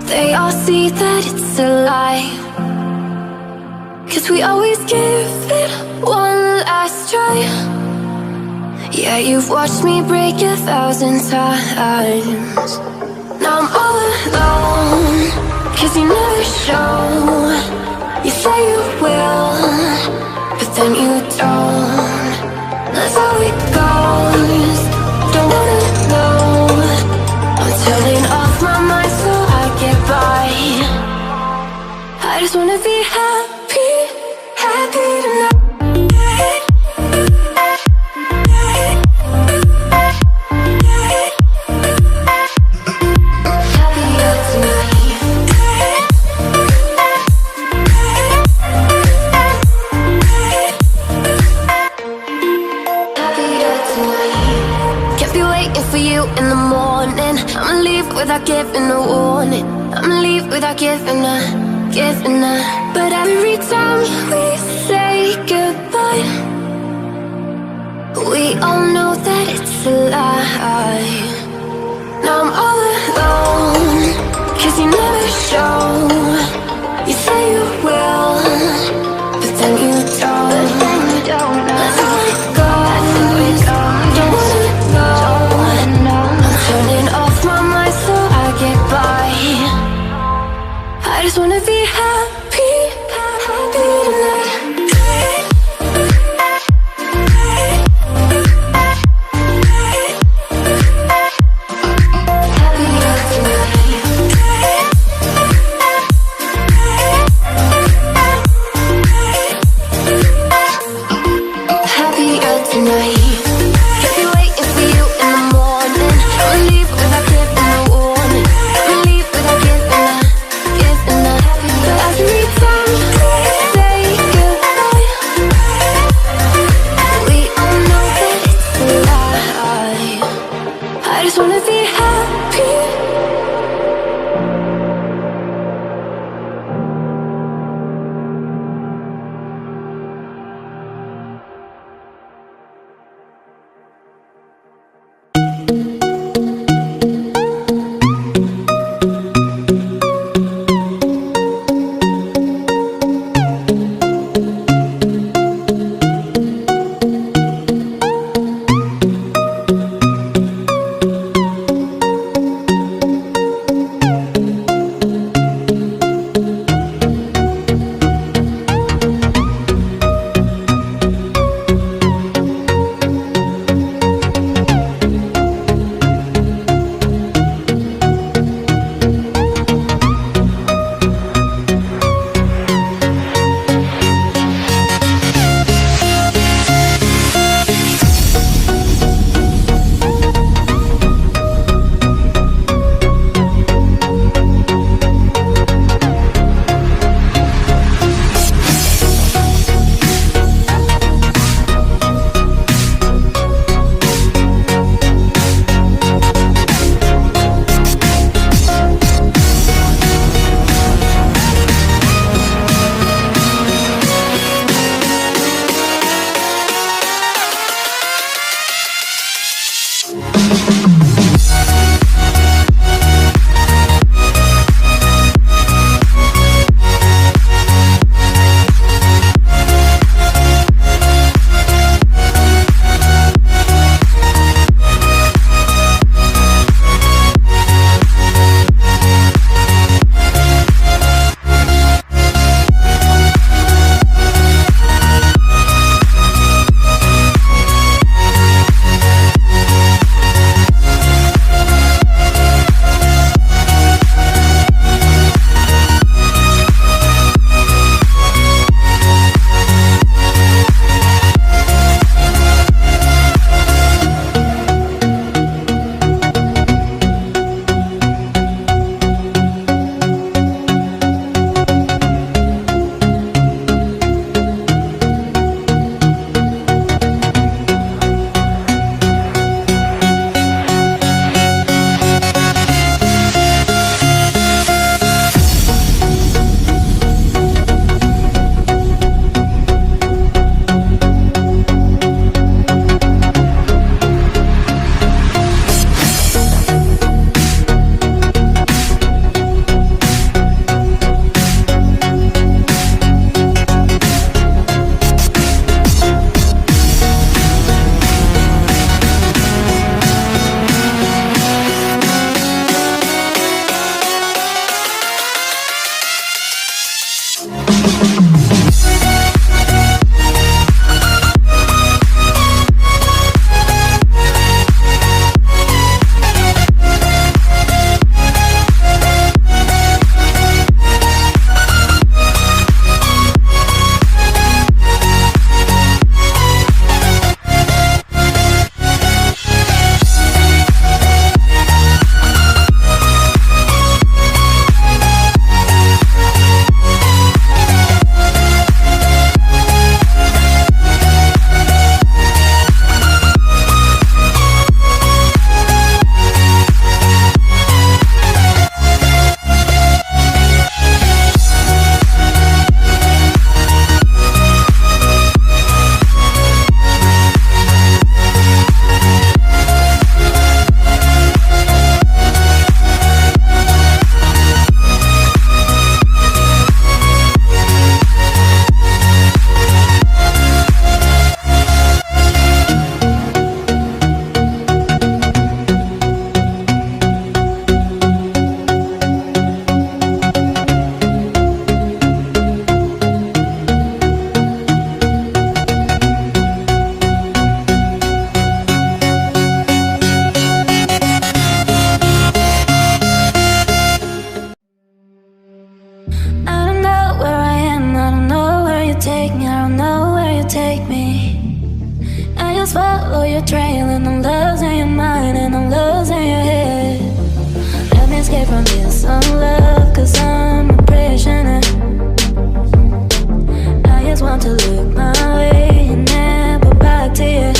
They all see that it's a lie, 'cause we always give it one last try. Yeah, you've watched me break 1,000 times. Now I'm all alone, 'cause you never show. You say you will, but then you don't. That's how it goes. Don't wanna know. I'm turning off my mind so I get by. I just wanna be happy, happy tonight. In the morning, I'ma leave without giving a warning. I'ma leave without giving a. But every time we say goodbye, we all know that it's a lie. Now I'm all alone, 'cause you never show. You say you will, but then you don't. That's how it goes. Don't wanna know. Turning off my mind so I get by. I just wanna be happy, happy tonight. Happier tonight. Happier tonight. I'ma leave without giving a. But after take me, I don't know where you take me. I just follow your trail and I'm losing your mind and I'm losing your head. Let me escape from this unlove, cause I'm a prisoner. I just want to look my way and never back to you.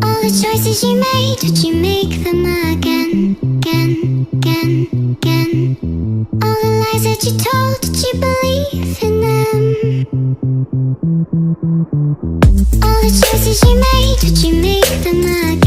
All the choices you made, did you make them again, again, again, again? All the lies that you told, did you believe in them? All the choices you made, did you make them again?